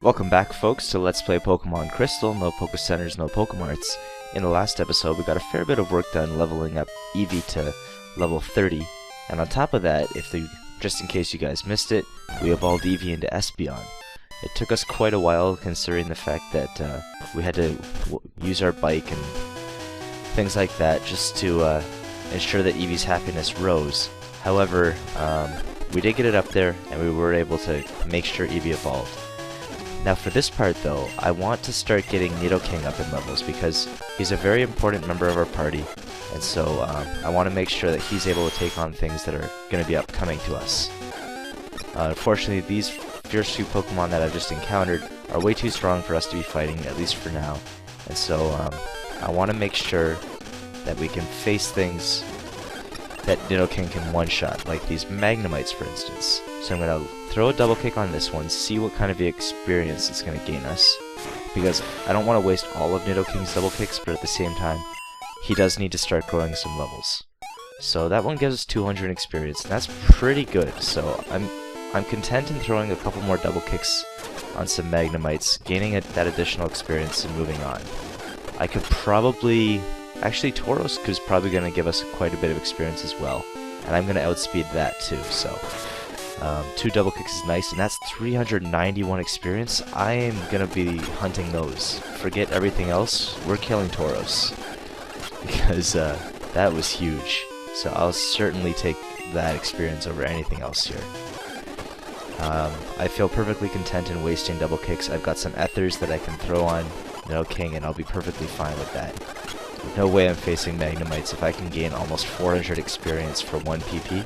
Welcome back, folks, to Let's Play Pokemon Crystal, no Pokecenters, no Pokemarts. In the last episode, we got a fair bit of work done leveling up Eevee to level 30, and on top of that, just in case you guys missed it, we evolved Eevee into Espeon. It took us quite a while, considering the fact that we had to use our bike and things like that just to ensure that Eevee's happiness rose. However, we did get it up there, and we were able to make sure Eevee evolved. Now for this part though, I want to start getting Nidoking up in levels because he's a very important member of our party, and so I want to make sure that he's able to take on things that are going to be upcoming to us. Unfortunately, these first few Pokemon that I've just encountered are way too strong for us to be fighting, at least for now, and so I want to make sure that we can face things that Nidoking can one-shot, like these Magnemites for instance. So I'm going to throw a double kick on this one, see what kind of experience it's going to gain us, because I don't want to waste all of Nidoking's double kicks, but at the same time, he does need to start growing some levels. So that one gives us 200 experience, and that's pretty good, so I'm content in throwing a couple more double kicks on some Magnemites, gaining that additional experience and moving on. I could probably... Actually, Tauros is probably going to give us quite a bit of experience as well, and I'm going to outspeed that too, so... 2 double kicks is nice, and that's 391 experience. I am going to be hunting those. Forget everything else, we're killing Tauros. Because that was huge. So I'll certainly take that experience over anything else here. I feel perfectly content in wasting double kicks. I've got some ethers that I can throw on Nidoking, and I'll be perfectly fine with that. No way I'm facing Magnemites if I can gain almost 400 experience for 1 PP.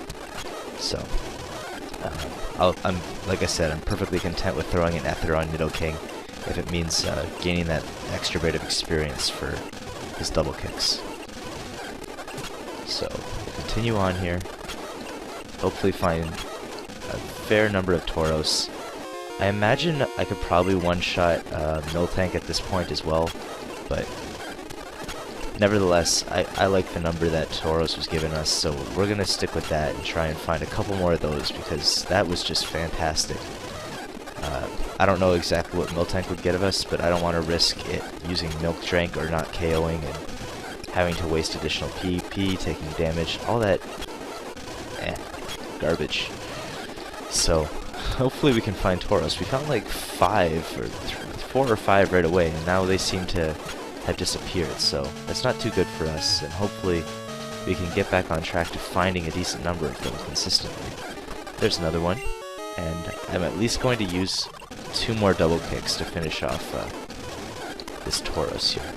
So... like I said, I'm perfectly content with throwing an Ether on Nidoking if it means gaining that extra bit of experience for his double kicks. So, we'll continue on here. Hopefully find a fair number of Tauros. I imagine I could probably one-shot Miltank at this point as well, but nevertheless, I like the number that Tauros was giving us, so we're going to stick with that and try and find a couple more of those, because that was just fantastic. I don't know exactly what Miltank would get of us, but I don't want to risk it using Milk Drink or not KOing and having to waste additional PP, taking damage, all that garbage. So, hopefully we can find Tauros. We found like 4 or 5 right away, and now they seem to have disappeared, so that's not too good for us, and hopefully we can get back on track to finding a decent number of them consistently. There's another one, and I'm at least going to use 2 more double kicks to finish off this Tauros here.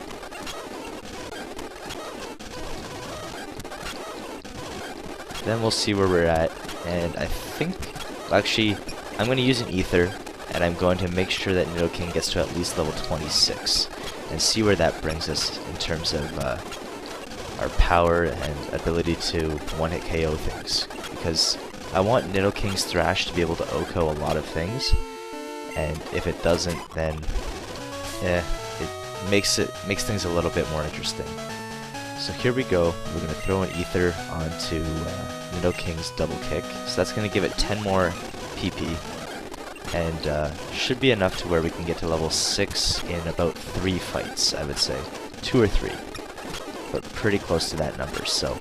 Then we'll see where we're at, and I think, actually, I'm going to use an Ether, and I'm going to make sure that Nidoking gets to at least level 26. And see where that brings us in terms of our power and ability to one-hit KO things. Because I want Nidoking's Thrash to be able to OHKO a lot of things, and if it doesn't, then it makes things a little bit more interesting. So here we go. We're going to throw an Ether onto Nidoking's double kick. So that's going to give it 10 more PP. And should be enough to where we can get to level 6 in about 3 fights, I would say. 2 or 3. But pretty close to that number, so...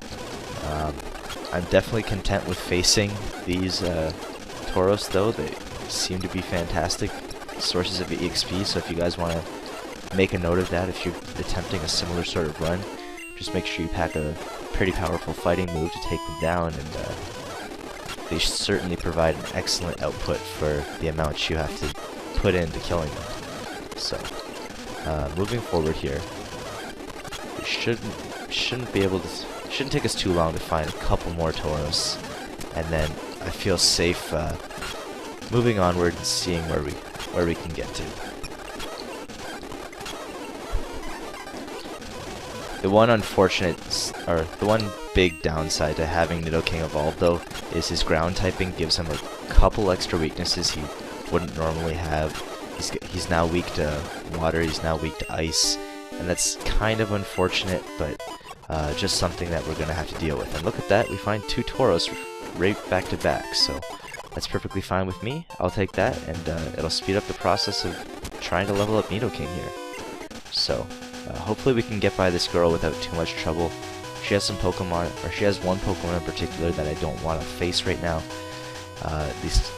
I'm definitely content with facing these Tauros, though. They seem to be fantastic sources of EXP, so if you guys want to make a note of that, if you're attempting a similar sort of run, just make sure you pack a pretty powerful fighting move to take them down, and they certainly provide an excellent output for the amount you have to put into killing them. So, moving forward here, we shouldn't be able to. Shouldn't take us too long to find a couple more Tauros, and then I feel safe moving onward and seeing where we can get to. The one big downside to having Nidoking evolve, though, is his ground typing gives him a couple extra weaknesses he wouldn't normally have. He's now weak to water, he's now weak to ice, and that's kind of unfortunate, but just something that we're going to have to deal with. And look at that, we find 2 Tauros right back to back, so That's perfectly fine with me. I'll take that, and it'll speed up the process of trying to level up Nidoking here. So, hopefully we can get by this girl without too much trouble. She has some Pokemon, or she has one Pokemon in particular that I don't want to face right now. At least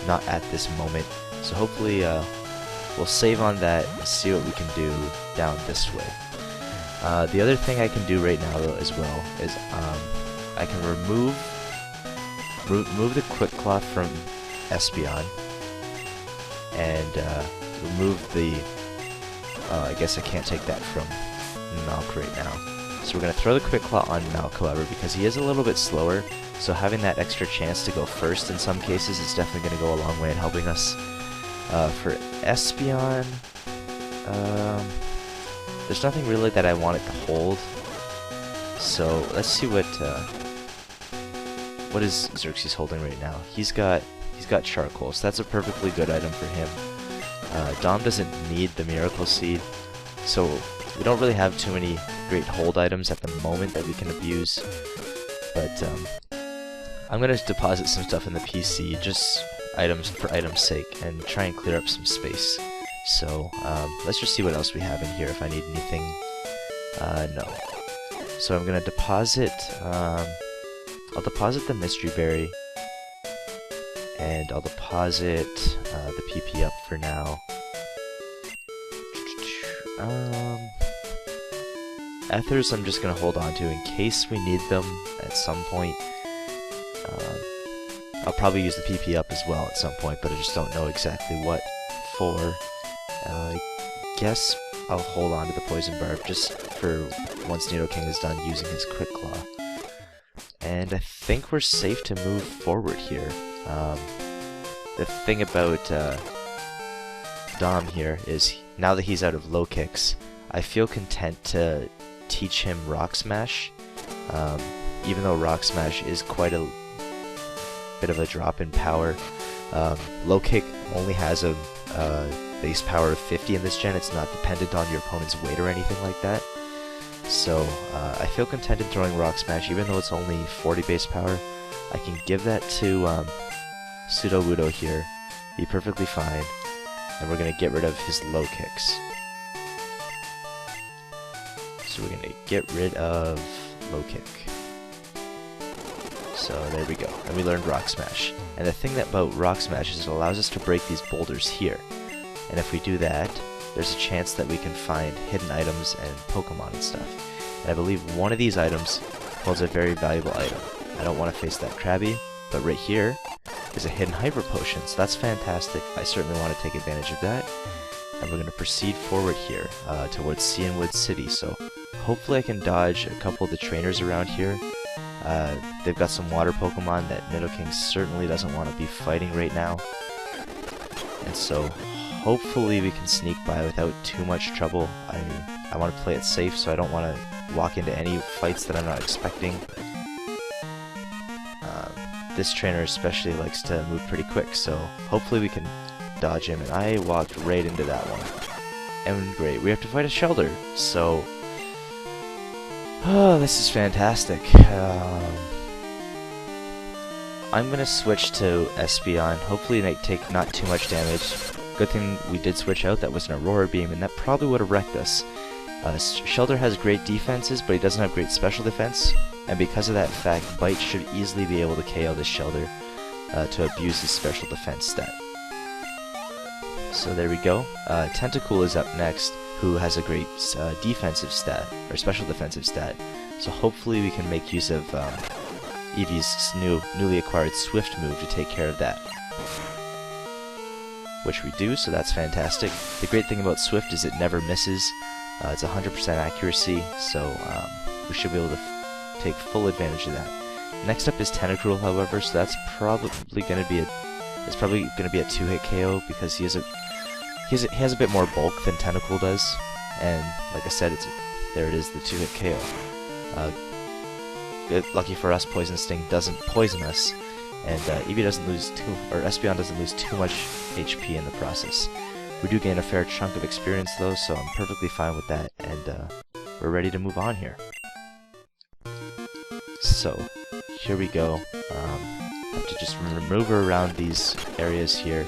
not at this moment. So hopefully we'll save on that and see what we can do down this way. The other thing I can do right now though as well is I can remove the Quick Claw from Espeon and remove the I guess I can't take that from Malk right now. So we're going to throw the Quick Claw on Malk, however, because he is a little bit slower, so having that extra chance to go first in some cases is definitely going to go a long way in helping us. For Espeon, there's nothing really that I want it to hold, so let's see what is Xerxes holding right now. He's got Charcoal, so that's a perfectly good item for him. Dom doesn't need the Miracle Seed, so we don't really have too many great hold items at the moment that we can abuse, but I'm going to deposit some stuff in the PC, just items for items' sake, and try and clear up some space. So let's just see what else we have in here if I need anything. No. So I'm going to deposit, I'll deposit the Mystery Berry, and I'll deposit the PP up for now. Ethers I'm just going to hold on to in case we need them at some point. I'll probably use the PP up as well at some point, but I just don't know exactly what for. I guess I'll hold on to the Poison Barb just for once Nidoking is done using his Quick Claw. And I think we're safe to move forward here. The thing about Dom here is, now that he's out of low kicks, I feel content to teach him Rock Smash, even though Rock Smash is quite a bit of a drop in power. Low kick only has a base power of 50 in this gen. It's not dependent on your opponent's weight or anything like that. So I feel content in throwing Rock Smash, even though it's only 40 base power. I can give that to Sudowoodo here, be perfectly fine, and we're going to get rid of his low kicks. So we're going to get rid of low kick. So there we go, and we learned Rock Smash. And the thing about Rock Smash is it allows us to break these boulders here. And if we do that, there's a chance that we can find hidden items and Pokemon and stuff. And I believe one of these items holds a very valuable item. I don't want to face that Krabby, but right here is a hidden Hyper Potion, so that's fantastic. I certainly want to take advantage of that. And we're going to proceed forward here towards Cianwood City, so hopefully I can dodge a couple of the trainers around here. They've got some water Pokemon that Nidoking certainly doesn't want to be fighting right now. And so hopefully we can sneak by without too much trouble. I want to play it safe, so I don't want to walk into any fights that I'm not expecting. This trainer especially likes to move pretty quick, so hopefully we can dodge him, and I walked right into that one. And great, we have to fight a Shelter, so oh, this is fantastic. I'm gonna switch to Espeon. Hopefully it might take not too much damage. Good thing we did switch out. That was an Aurora Beam, and that probably would have wrecked us. Shelter has great defenses, but he doesn't have great special defense. And because of that fact, Bite should easily be able to KO this Shelter to abuse his special defense stat. So there we go. Tentacool is up next, who has a great defensive stat, or special defensive stat. So hopefully we can make use of Eevee's newly acquired Swift move to take care of that. Which we do, so that's fantastic. The great thing about Swift is it never misses. It's 100% accuracy, so we should be able to take full advantage of that. Next up is Tentacruel, however, so that's probably going to be a two-hit KO because he has a bit more bulk than Tentacool does, and like I said, there it is, the two-hit KO. Lucky for us, Poison Sting doesn't poison us, and Eevee doesn't lose Espeon doesn't lose too much HP in the process. We do gain a fair chunk of experience though, so I'm perfectly fine with that, and we're ready to move on here. So, here we go. Have to just maneuver around these areas here.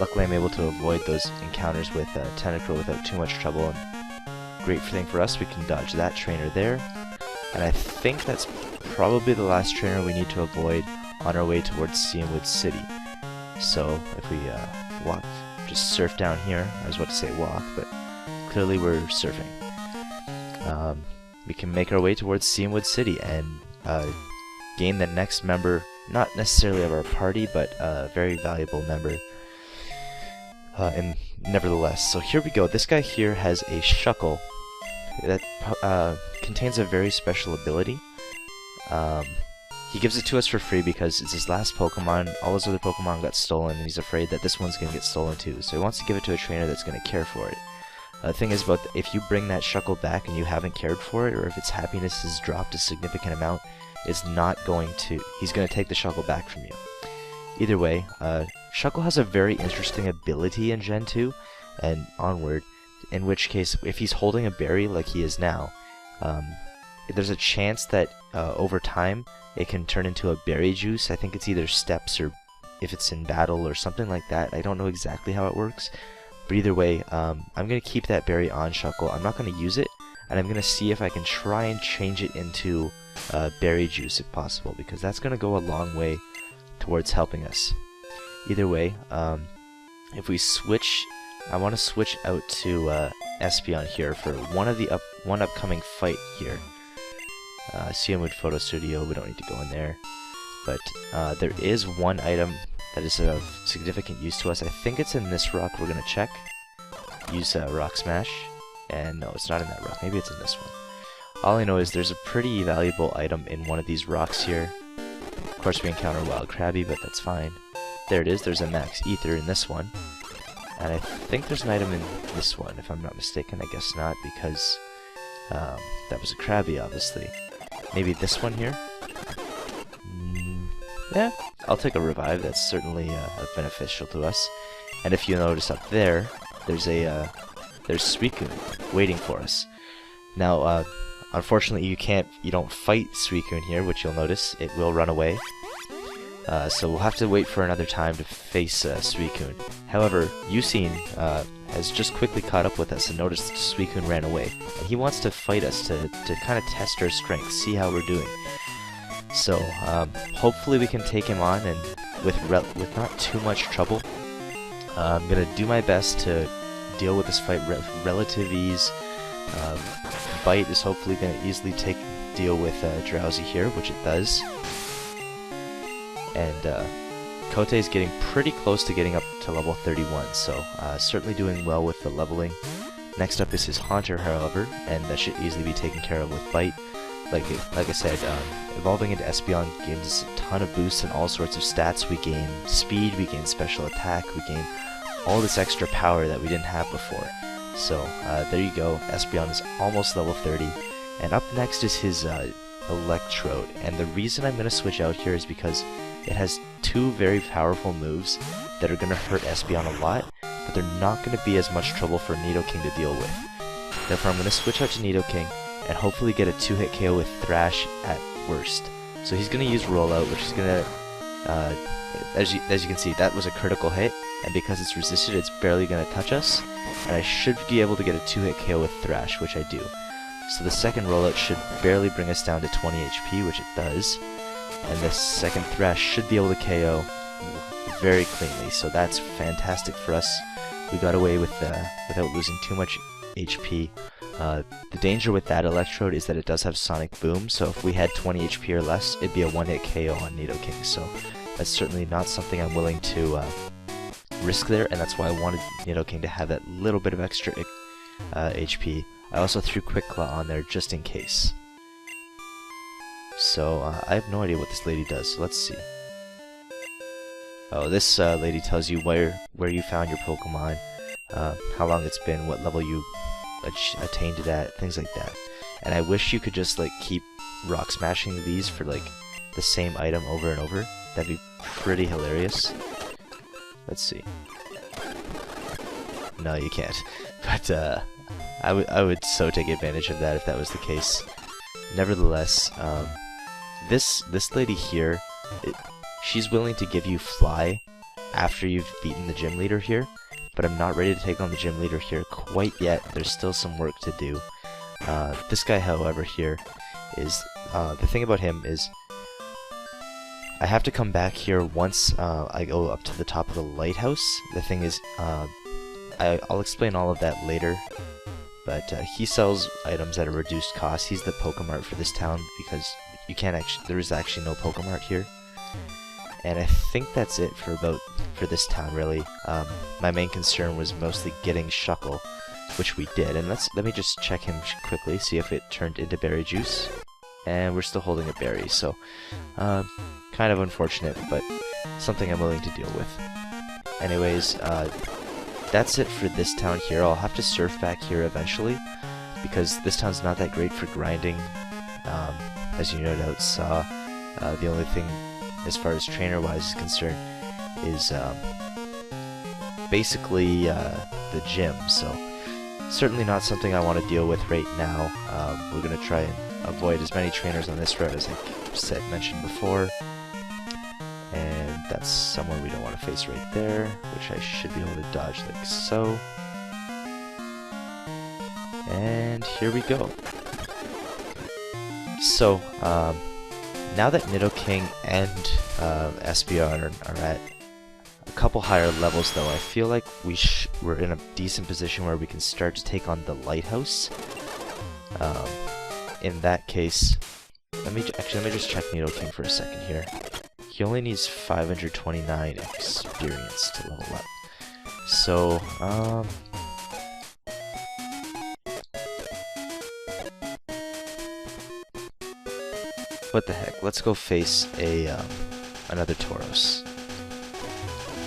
Luckily, I'm able to avoid those encounters with Tentacruel without too much trouble. And great thing for us, we can dodge that trainer there. And I think that's probably the last trainer we need to avoid on our way towards Cianwood City. So if we walk, just surf down here. I was about to say walk, but clearly we're surfing. We can make our way towards Cianwood City and gain the next member, not necessarily of our party, but a very valuable member. And nevertheless, so here we go. This guy here has a Shuckle that contains a very special ability. He gives it to us for free because it's his last Pokemon. All his other Pokemon got stolen, and he's afraid that this one's going to get stolen too. So he wants to give it to a trainer that's going to care for it. The thing is about if you bring that Shuckle back and you haven't cared for it, or if its happiness has dropped a significant amount, it's not going to. He's going to take the Shuckle back from you. Either way, Shuckle has a very interesting ability in Gen 2 and onward, in which case, if he's holding a berry like he is now, there's a chance that over time it can turn into a berry juice. I think it's either steps or if it's in battle or something like that. I don't know exactly how it works, but either way, I'm going to keep that berry on Shuckle. I'm not going to use it, and I'm going to see if I can try and change it into berry juice if possible, because that's going to go a long way towards helping us. Either way, if we switch, I want to switch out to Espeon here for one upcoming fight here. Cianwood Photo Studio, we don't need to go in there, but there is one item that is of significant use to us. I think it's in this rock. We're going to check. Use Rock Smash, and no, it's not in that rock. Maybe it's in this one. All I know is there's a pretty valuable item in one of these rocks here. Of course, we encounter Wild Krabby, but that's fine. There it is. There's a Max Ether in this one. And I think there's an item in this one, if I'm not mistaken. I guess not, because that was a Krabby, obviously. Maybe this one here? Yeah, I'll take a Revive. That's certainly beneficial to us. And if you notice up there, there's Suicune waiting for us. Now, unfortunately, you don't fight Suicune here, which you'll notice. It will run away. So we'll have to wait for another time to face Suicune. However, Yusin has just quickly caught up with us and noticed Suicune ran away. And he wants to fight us to kind of test our strength, see how we're doing. So hopefully we can take him on, and with not too much trouble. I'm going to do my best to deal with this fight with relative ease. Bite is hopefully going to easily deal with Drowsy here, which it does. And Kote is getting pretty close to getting up to level 31, so certainly doing well with the leveling. Next up is his Haunter, however, and that should easily be taken care of with Bite. Like I said, evolving into Espeon gives us a ton of boosts and all sorts of stats. We gain speed, we gain special attack, we gain all this extra power that we didn't have before. So there you go, Espeon is almost level 30. And up next is his Electrode, and the reason I'm going to switch out here is because it has two very powerful moves that are going to hurt Espeon a lot, but they're not going to be as much trouble for Nidoking to deal with. Therefore, I'm going to switch out to Nidoking and hopefully get a 2-hit KO with Thrash at worst. So he's going to use Rollout, which is going to, as you can see, that was a critical hit, and because it's resisted, it's barely going to touch us, and I should be able to get a 2-hit KO with Thrash, which I do. So the second Rollout should barely bring us down to 20 HP, which it does. And the second Thrash should be able to KO very cleanly, so that's fantastic for us. We got away with without losing too much HP. The danger with that Electrode is that it does have Sonic Boom, so if we had 20 HP or less, it'd be a 1-hit KO on Nidoking, so that's certainly not something I'm willing to risk there, and that's why I wanted Nidoking to have that little bit of extra HP. I also threw Quick Claw on there just in case. So, I have no idea what this lady does, so let's see. Oh, this lady tells you where you found your Pokemon, how long it's been, what level you attained it at, things like that. And I wish you could just, like, keep rock smashing these for, like, the same item over and over. That'd be pretty hilarious. Let's see. No, you can't. But, I would so take advantage of that if that was the case. Nevertheless, this lady here, she's willing to give you Fly after you've beaten the gym leader here, but I'm not ready to take on the gym leader here quite yet. There's still some work to do. This guy, however, here is, the thing about him is, I have to come back here once I go up to the top of the lighthouse. The thing is, I'll explain all of that later, but he sells items at a reduced cost. He's the Pokemart for this town because you can't actually, there is actually no Pokemart here. And I think that's it for this town, really. My main concern was mostly getting Shuckle, which we did. And let me just check him quickly, see if it turned into berry juice. And we're still holding a berry, so kind of unfortunate, but something I'm willing to deal with. Anyways, that's it for this town here. I'll have to surf back here eventually, because this town's not that great for grinding. As you no doubt saw, the only thing as far as trainer-wise is concerned is basically the gym, so certainly not something I want to deal with right now. We're going to try and avoid as many trainers on this route as I mentioned before, and that's someone we don't want to face right there, which I should be able to dodge like so. And here we go. So, now that Nidoking and Espeon are at a couple higher levels, though, I feel like we're in a decent position where we can start to take on the Lighthouse. In that case, let me just check Nidoking for a second here. He only needs 529 experience to level up. So, what the heck? Let's go face another Tauros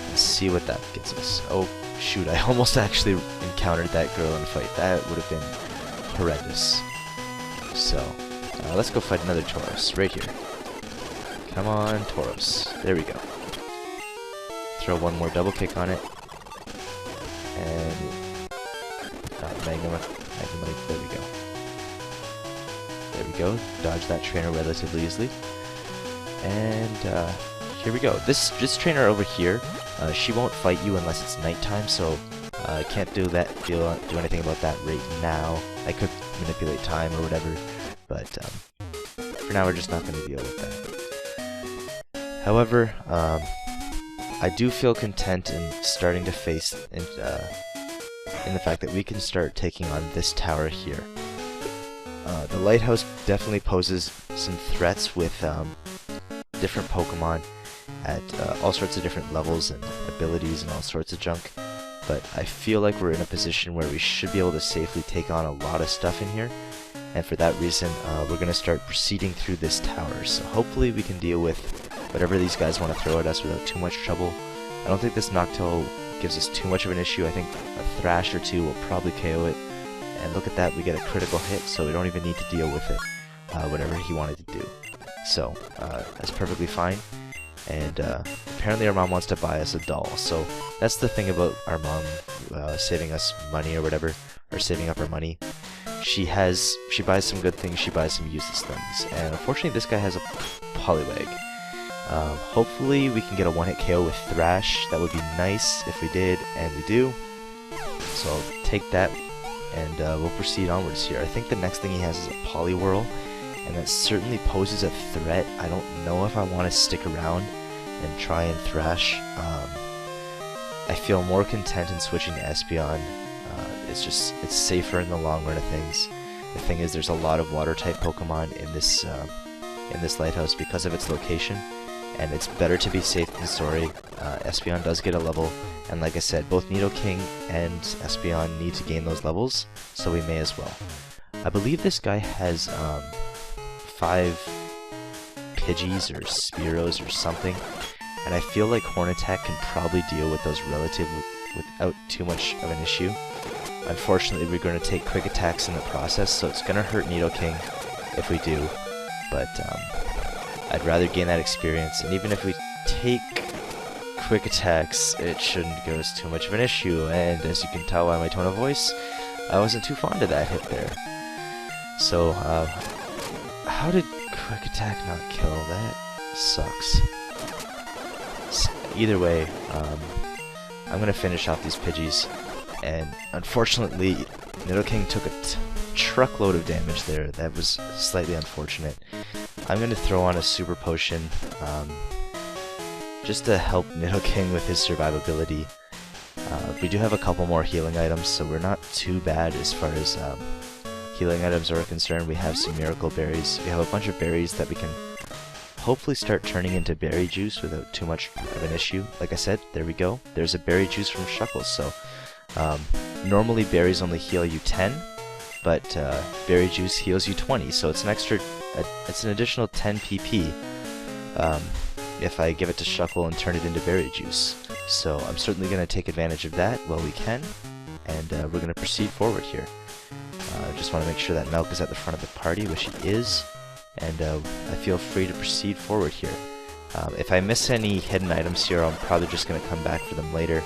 and see what that gets us. Oh shoot! I almost actually encountered that girl in a fight. That would have been horrendous. So let's go fight another Tauros right here. Come on, Tauros. There we go. Throw one more double kick on it, and Magnemite. There we go. There we go. Dodge that trainer relatively easily. And here we go. This trainer over here, she won't fight you unless it's nighttime, so I can't do anything about that right now. I could manipulate time or whatever, but for now we're just not going to deal with that. However, I do feel content in starting to face in the fact that we can start taking on this tower here. The Lighthouse definitely poses some threats with different Pokemon at all sorts of different levels and abilities and all sorts of junk, but I feel like we're in a position where we should be able to safely take on a lot of stuff in here, and for that reason we're going to start proceeding through this tower, so hopefully we can deal with whatever these guys want to throw at us without too much trouble. I don't think this Noctowl gives us too much of an issue. I think a Thrash or two will probably KO it. And look at that, we get a critical hit, so we don't even need to deal with it, whatever he wanted to do. So, that's perfectly fine. And apparently our mom wants to buy us a doll, so that's the thing about our mom saving us money or whatever, or saving up her money. She buys some good things, she buys some useless things. And unfortunately this guy has a Poliwag. Hopefully we can get a one-hit KO with Thrash. That would be nice if we did, and we do. So I'll take that. And we'll proceed onwards here. I think the next thing he has is a Poliwhirl, and that certainly poses a threat. I don't know if I want to stick around and try and Thrash. I feel more content in switching to Espeon. It's safer in the long run of things. The thing is, there's a lot of Water-type Pokemon in this Lighthouse because of its location, and it's better to be safe than sorry. Espeon does get a level, and like I said, both Nidoking and Espeon need to gain those levels, so we may as well. I believe this guy has 5 Pidgeys or Spearows or something, and I feel like Horn Attack can probably deal with those without too much of an issue. Unfortunately, we're going to take quick attacks in the process, so it's going to hurt Nidoking if we do, but I'd rather gain that experience, and even if we take quick attacks, it shouldn't give us too much of an issue, and as you can tell by my tone of voice, I wasn't too fond of that hit there. So, how did quick attack not kill? That sucks. either way, I'm going to finish off these Pidgeys, and unfortunately, Nidoking took a truckload of damage there. That was slightly unfortunate. I'm going to throw on a Super Potion, just to help Nidoking with his survivability. We do have a couple more healing items, so we're not too bad as far as healing items are concerned. We have some Miracle Berries. We have a bunch of berries that we can hopefully start turning into berry juice without too much of an issue. Like I said, there we go. There's a berry juice from Shuckles, so normally berries only heal you 10, but berry juice heals you 20, so it's an additional 10 PP if I give it to Shuckle and turn it into berry juice. So I'm certainly going to take advantage of that while we can, and we're going to proceed forward here. Just want to make sure that Milk is at the front of the party, which he is, and I feel free to proceed forward here. If I miss any hidden items here, I'm probably just going to come back for them later.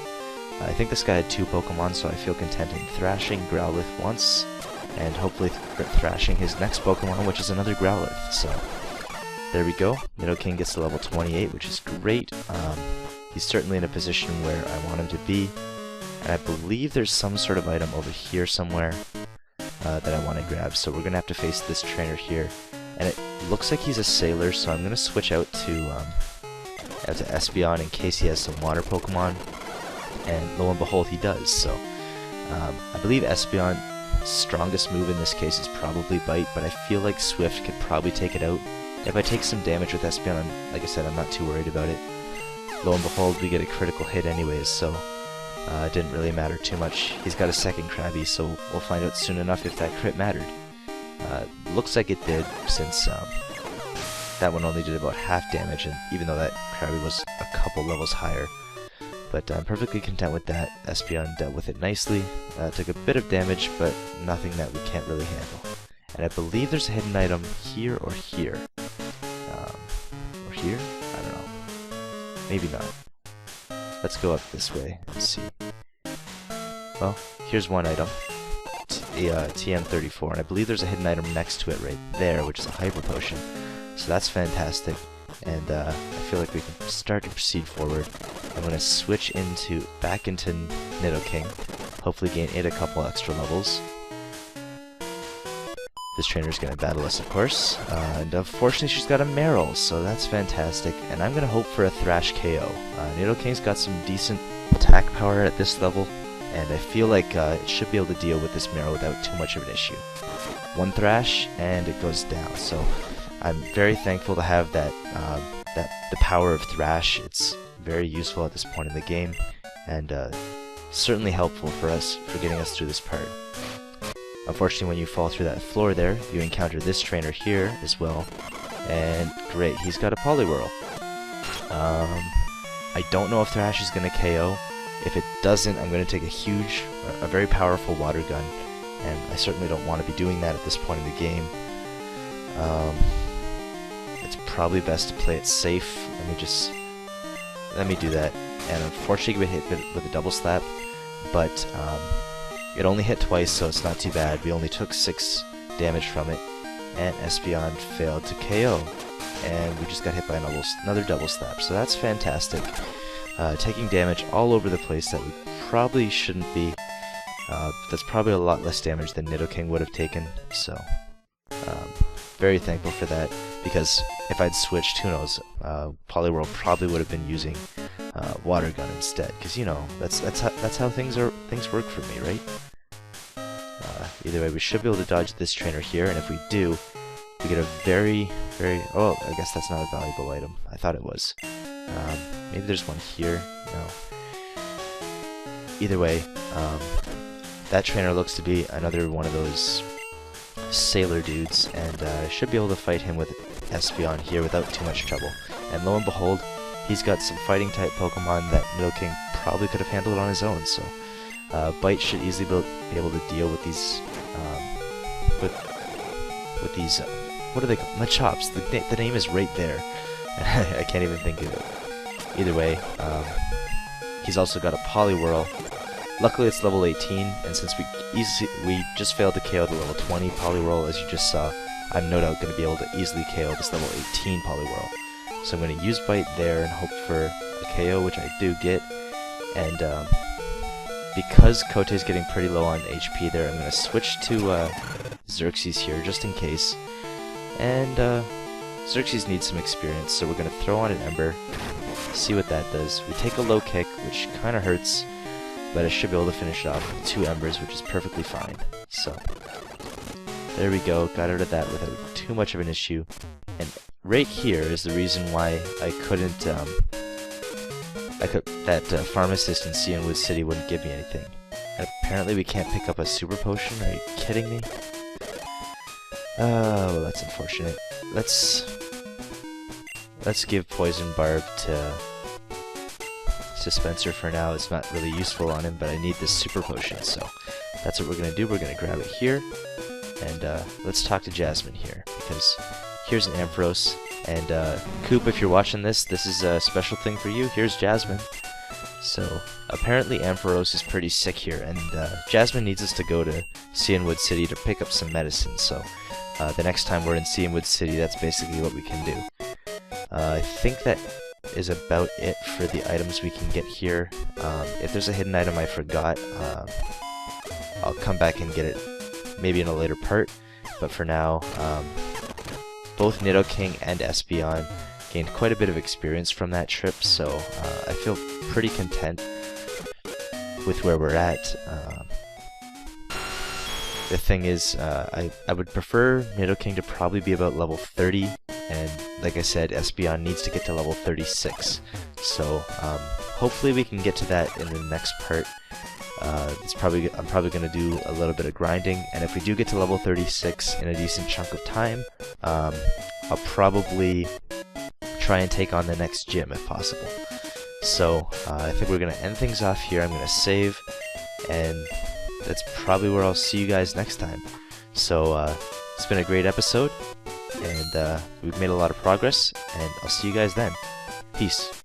I think this guy had 2 Pokemon, so I feel content in thrashing Growlithe once, and hopefully thrashing his next Pokemon, which is another Growlithe. So there we go. Nidoking gets to level 28, which is great. He's certainly in a position where I want him to be, and I believe there's some sort of item over here somewhere that I want to grab. So we're going to have to face this trainer here, and it looks like he's a Sailor, so I'm going to switch out to Espeon in case he has some water Pokemon, and lo and behold he does. So I believe Espeon's strongest move in this case is probably Bite, but I feel like Swift could probably take it out. If I take some damage with Espeon, like I said, I'm not too worried about it. Lo and behold, we get a critical hit anyways, so it didn't really matter too much. He's got a second Krabby, so we'll find out soon enough if that crit mattered. Looks like it did, since that one only did about half damage, and even though that Krabby was a couple levels higher. But I'm perfectly content with that. Espeon dealt with it nicely. Took a bit of damage, but nothing that we can't really handle. And I believe there's a hidden item here or here. Or here? I don't know. Maybe not. Let's go up this way and see. Well, here's one item. TM34, and I believe there's a hidden item next to it right there, which is a Hyper Potion. So that's fantastic, and I feel like we can start to proceed forward. I'm going to switch back into Nidoking, hopefully gain it a couple extra levels. This trainer's going to battle us, of course, and unfortunately she's got a Marill, so that's fantastic, and I'm going to hope for a Thrash KO. Nidoking's got some decent attack power at this level, and I feel like it should be able to deal with this Marill without too much of an issue. One Thrash, and it goes down, so I'm very thankful to have the power of Thrash. It's very useful at this point in the game, and certainly helpful for getting us through this part. Unfortunately, when you fall through that floor there, you encounter this trainer here as well, and great, he's got a Poliwhirl. I don't know if Thrash is going to KO. If it doesn't, I'm going to take a very powerful Water Gun, and I certainly don't want to be doing that at this point in the game. It's probably best to play it safe. Let me do that. And unfortunately, we hit with a double slap, but it only hit twice, so it's not too bad. We only took 6 damage from it, and Espeon failed to KO, and we just got hit by another double slap. So that's fantastic. Taking damage all over the place that we probably shouldn't be. That's probably a lot less damage than Nidoking would have taken. So very thankful for that, because if I'd switched, who knows, Poliwhirl probably would have been using Water Gun instead, because you know that's how things work for me, right? Either way, we should be able to dodge this trainer here, and if we do, we get a very oh, I guess that's not a valuable item. I thought it was. Maybe there's one here. No. Either way, that trainer looks to be another one of those Sailor dudes, and I should be able to fight him with Espeon here without too much trouble. And lo and behold, he's got some fighting type Pokemon that Nidoking probably could have handled on his own, so Bite should easily be able to deal with these with these what are they called? Machops. The name is right there. I can't even think of it. Either way, he's also got a Poliwhirl. Luckily it's level 18, and since we just failed to KO the level 20 Poliwhirl, as you just saw, I'm no doubt going to be able to easily KO this level 18 Poliwhirl. So I'm going to use Bite there and hope for a KO, which I do get, and because Kote's getting pretty low on HP there, I'm going to switch to Xerxes here, just in case. And Xerxes needs some experience, so we're going to throw on an Ember, see what that does. We take a low kick, which kind of hurts, but I should be able to finish it off with 2 Embers, which is perfectly fine. So, there we go, got out of that without too much of an issue. And right here is the reason why I couldn't, that pharmacist in Cianwood City wouldn't give me anything. And apparently we can't pick up a super potion, are you kidding me? Oh, that's unfortunate. Let's give Poison Barb to Spencer for now. It's not really useful on him, but I need this super potion, so that's what we're gonna do. We're gonna grab it here, and let's talk to Jasmine here, because here's an Ampharos, and Coop, if you're watching this is a special thing for you. Here's Jasmine. So apparently Ampharos is pretty sick here, and Jasmine needs us to go to Cianwood City to pick up some medicine, so the next time we're in Cianwood City, that's basically what we can do. I think that is about it for the items we can get here. If there's a hidden item I forgot, I'll come back and get it maybe in a later part, but for now, both Nidoking and Espeon gained quite a bit of experience from that trip, so I feel pretty content with where we're at. The thing is, I would prefer Nidoking to probably be about level 30, and like I said, Espeon needs to get to level 36. So hopefully we can get to that in the next part. I'm probably going to do a little bit of grinding, and if we do get to level 36 in a decent chunk of time, I'll probably try and take on the next gym if possible. So I think we're going to end things off here. I'm going to save, and that's probably where I'll see you guys next time. So it's been a great episode, and we've made a lot of progress, and I'll see you guys then. Peace.